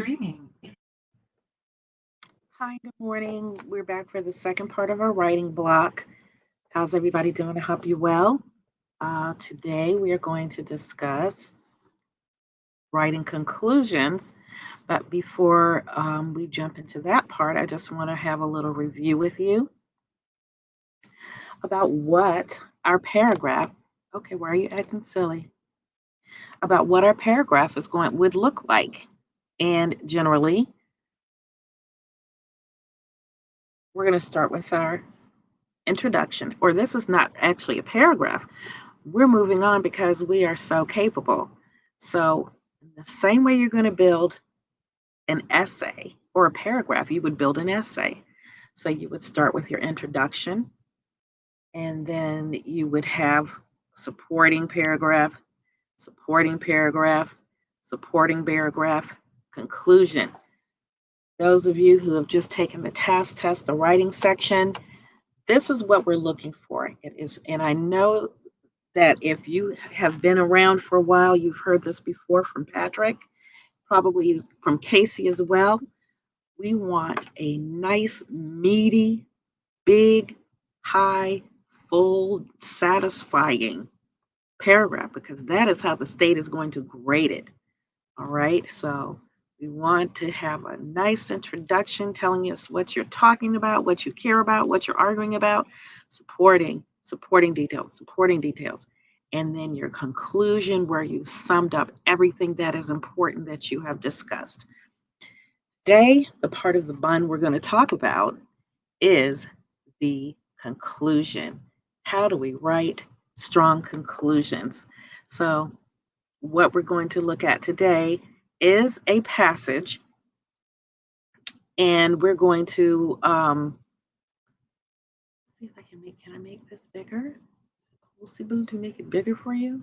streaming. Hi, good morning. We're back for the second part of our writing block. How's everybody doing? I hope you well. Today we are going to discuss writing conclusions. But before we jump into that part, I just want to have a little review with you about what our paragraph. Okay, why are you acting silly? About what our paragraph is going would look like, and generally, we're going to start with our introduction, or this is not actually a paragraph. We're moving on because we are so capable. So, the same way you're going to build an essay or a paragraph, you would build an essay. So, you would start with your introduction, and then you would have supporting paragraph, supporting paragraph, supporting paragraph, conclusion. Those of you who have just taken the task test, the writing section, this is what we're looking for. It is, and I know that if you have been around for a while, you've heard this before from Patrick, probably from Casey as well. We want a nice, meaty, big, high, full, satisfying paragraph because that is how the state is going to grade it. All right. So we want to have a nice introduction telling us what you're talking about, what you care about, what you're arguing about, supporting details, supporting details. And then your conclusion where you summed up everything that is important that you have discussed. Today, the part of the bun we're going to talk about is the conclusion. How do we write strong conclusions? So, what we're going to look at today is a passage, and we're going to see if I can make. Can I make this bigger? We'll see, Boo, to make it bigger for you.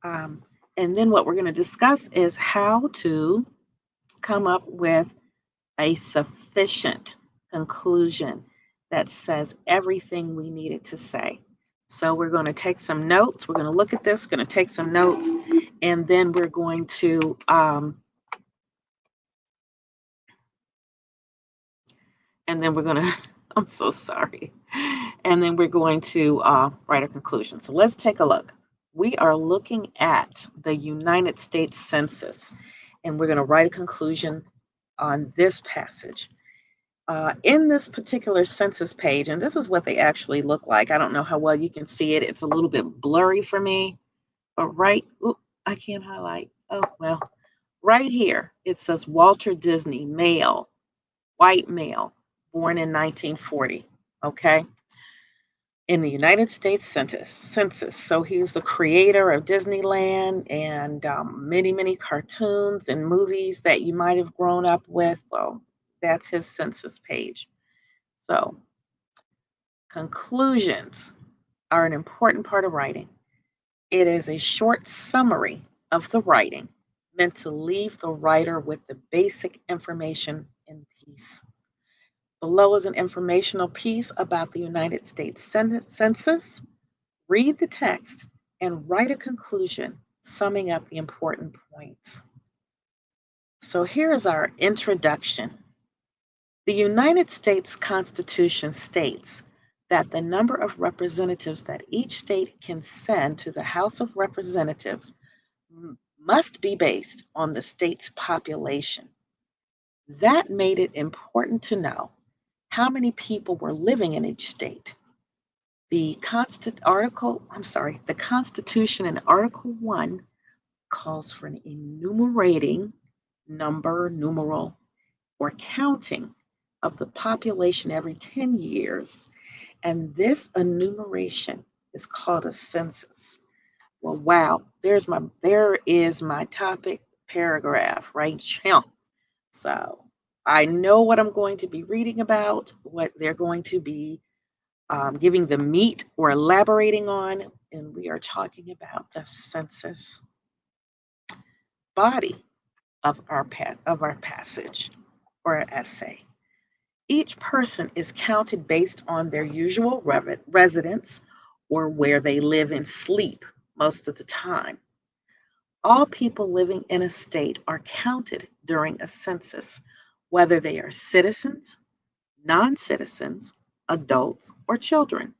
Um, and then what we're going to discuss is how to come up with a sufficient conclusion that says everything we needed to say. So we're going to take some notes. We're going to look at this. Going to take some notes, and then we're going to and then we're going to, I'm so sorry. And then we're going to write a conclusion. So let's take a look. We are looking at the United States Census, and we're going to write a conclusion on this passage. In this particular census page, and this is what they actually look like. I don't know how well you can see it. It's a little bit blurry for me, but I can't highlight. Oh, well, right here, it says Walter Disney, male, white male, born in 1940, okay, in the United States Census. So he's the creator of Disneyland and many, many cartoons and movies that you might have grown up with. Well, that's his census page. So conclusions are an important part of writing. It is a short summary of the writing meant to leave the writer with the basic information in peace. Below is an informational piece about the United States Census. Read the text and write a conclusion summing up the important points. So here is our introduction. The United States Constitution states that the number of representatives that each state can send to the House of Representatives must be based on the state's population. That made it important to know how many people were living in each state. The Constitution in Article 1 calls for an enumerating number, numeral, or counting of the population every 10 years. And this enumeration is called a census. Well, wow, there is my topic paragraph right now. So I know what I'm going to be reading about, what they're going to be giving the meat or elaborating on, and we are talking about the census body of our passage or essay. Each person is counted based on their usual residence or where they live and sleep most of the time. All people living in a state are counted during a census, whether they are citizens, non citizens, adults, or children.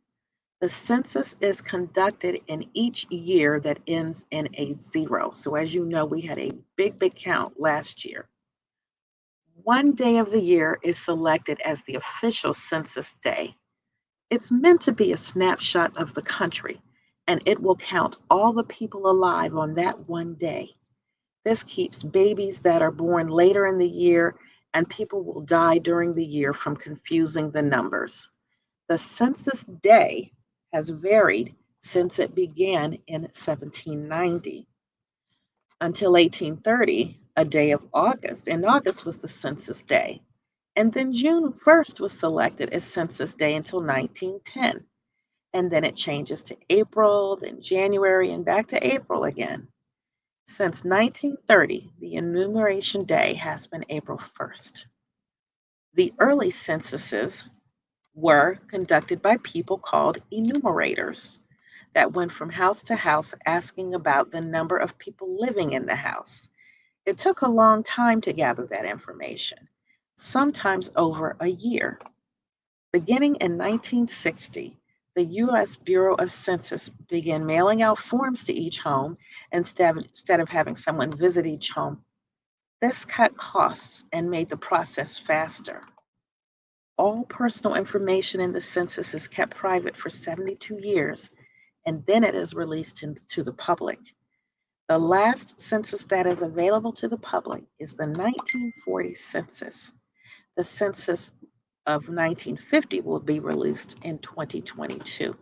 The census is conducted in each year that ends in a zero. So, as you know, we had a big count last year. One day of the year is selected as the official census day. It's meant to be a snapshot of the country, and it will count all the people alive on that one day. This keeps babies that are born later in the year and people will die during the year from confusing the numbers. The census day has varied since it began in 1790 until 1830, a day of August. And August was the census day. And then June 1st was selected as census day until 1910. And then it changes to April, then January, and back to April again. Since 1930, the enumeration day has been April 1st. The early censuses were conducted by people called enumerators that went from house to house asking about the number of people living in the house. It took a long time to gather that information, sometimes over a year. Beginning in 1960, the U.S. Bureau of Census began mailing out forms to each home instead of having someone visit each home. This cut costs and made the process faster. All personal information in the census is kept private for 72 years, and then it is released to the public. The last census that is available to the public is the 1940 census. The census of 1950 will be released in 2022.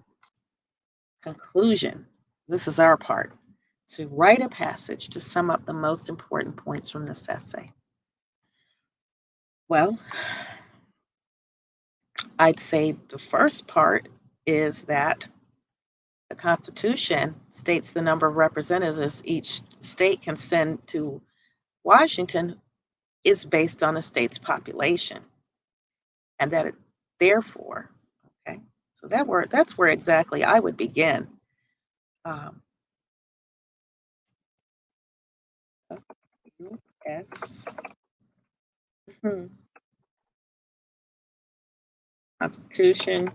Conclusion. This is our part. To write a passage to sum up the most important points from this essay. Well, I'd say the first part is that the Constitution states the number of representatives each state can send to Washington is based on a state's population, and that it, therefore, okay, so that's where exactly I would begin. Um, U.S. Constitution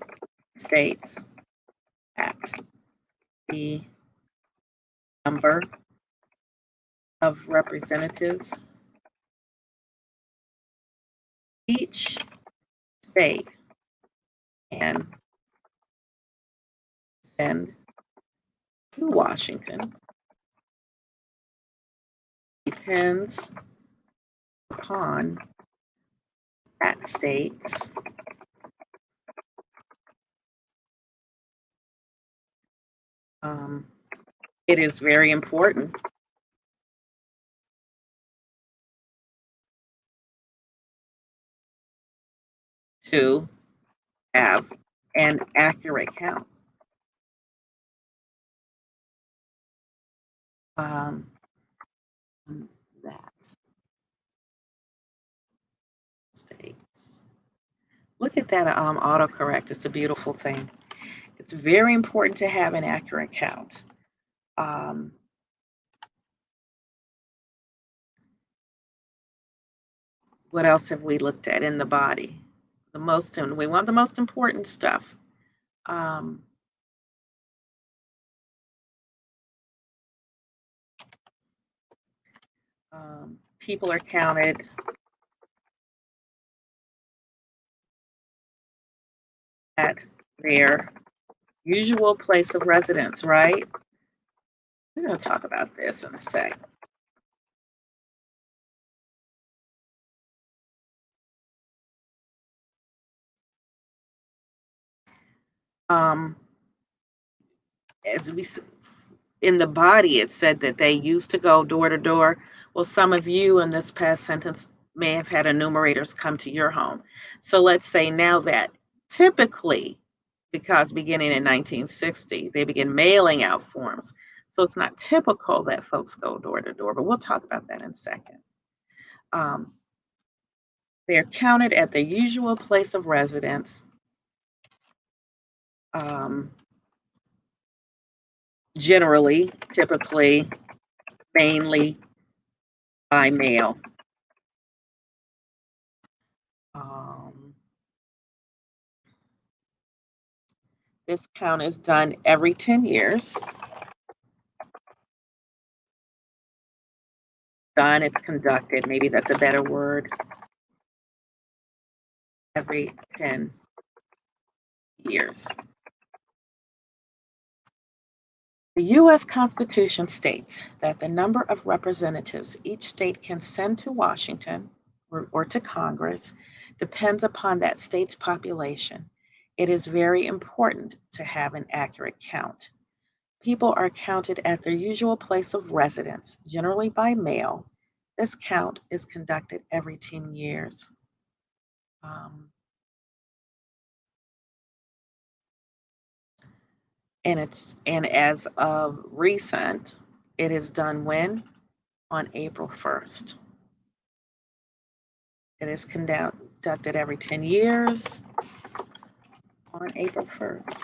states that the number of representatives each state can send to Washington depends upon that state's um, it is very important to have an accurate count. Um, that states. Look at that autocorrect. It's a beautiful thing. It's very important to have an accurate count. Um, what else have we looked at in the body? We want the most important stuff. Um, people are counted at their usual place of residence, right? We're going to talk about this in a sec. Um, as we in the body, it said that they used to go door to door. Well, some of you in this past sentence may have had enumerators come to your home. So let's say now that typically, because beginning in 1960, they begin mailing out forms. So it's not typical that folks go door to door, but we'll talk about that in a second. They're counted at their usual place of residence. Generally, typically, mainly by mail. Um, this count is done every 10 years. Done, it's conducted, maybe that's a better word, every 10 years. The U.S. Constitution states that the number of representatives each state can send to Washington or to Congress depends upon that state's population. It is very important to have an accurate count. People are counted at their usual place of residence, generally by mail. This count is conducted every 10 years. Um, and as of recent, it is done when? On April 1st. It is conducted every 10 years on April 1st.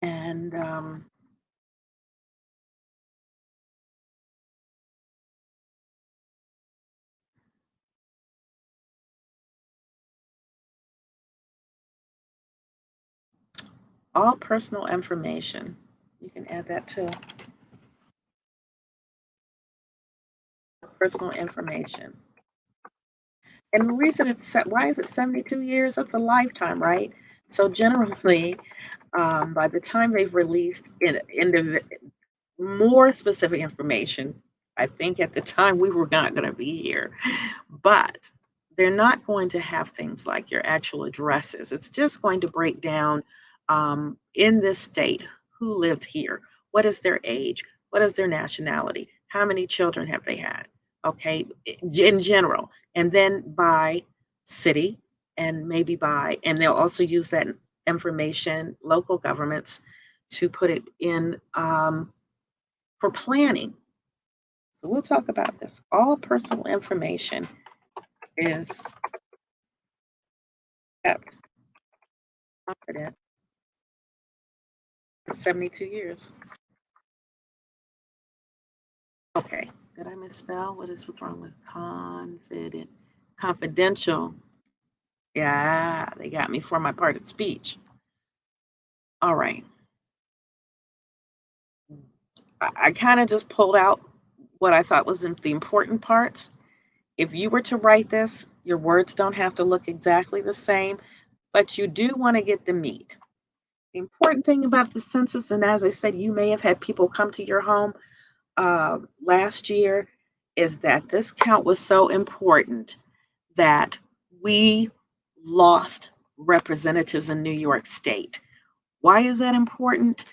And all personal information, you can add that to personal information. And the reason it's set, why is it 72 years? That's a lifetime, right? So generally, by the time they've released in the more specific information, I think at the time we were not going to be here, but they're not going to have things like your actual addresses. It's just going to break down in this state who lived here, what is their age, what is their nationality, how many children have they had, okay, in general, and then by city and maybe by, and they'll also use that information, local governments, to put it in for planning. So we'll talk about this. All personal information is kept confident for 72 years. Okay, did I misspell? What's wrong with confident? Confidential. Yeah, they got me for my part of speech. All right. I kind of just pulled out what I thought was the important parts. If you were to write this, your words don't have to look exactly the same, but you do want to get the meat. The important thing about the census, and as I said, you may have had people come to your home last year, is that this count was so important that we lost representatives in New York State. Why is that important?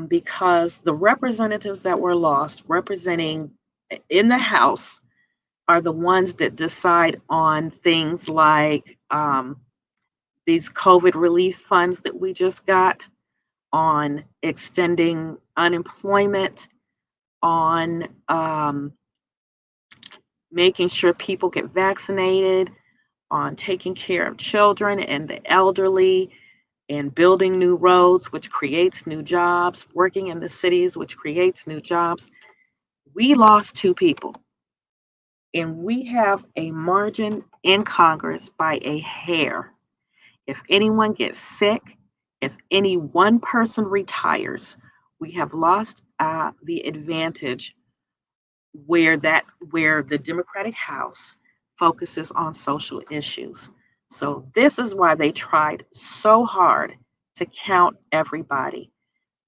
Because the representatives that were lost, representing in the House, are the ones that decide on things like these COVID relief funds that we just got, on extending unemployment, on making sure people get vaccinated, on taking care of children and the elderly, and building new roads, which creates new jobs, working in the cities, which creates new jobs. We lost two people, and we have a margin in Congress by a hair. If anyone gets sick, if any one person retires, we have lost the advantage where the Democratic House focuses on social issues. So this is why they tried so hard to count everybody.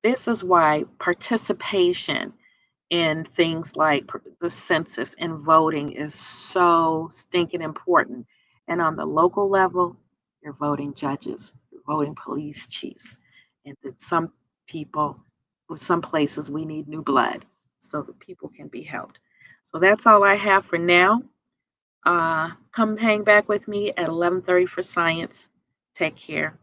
This is why participation in things like the census and voting is so stinking important. And on the local level, you're voting judges, you're voting police chiefs, and that some people, with some places, we need new blood so that people can be helped. So that's all I have for now. Come hang back with me at 11:30 for science. Take care.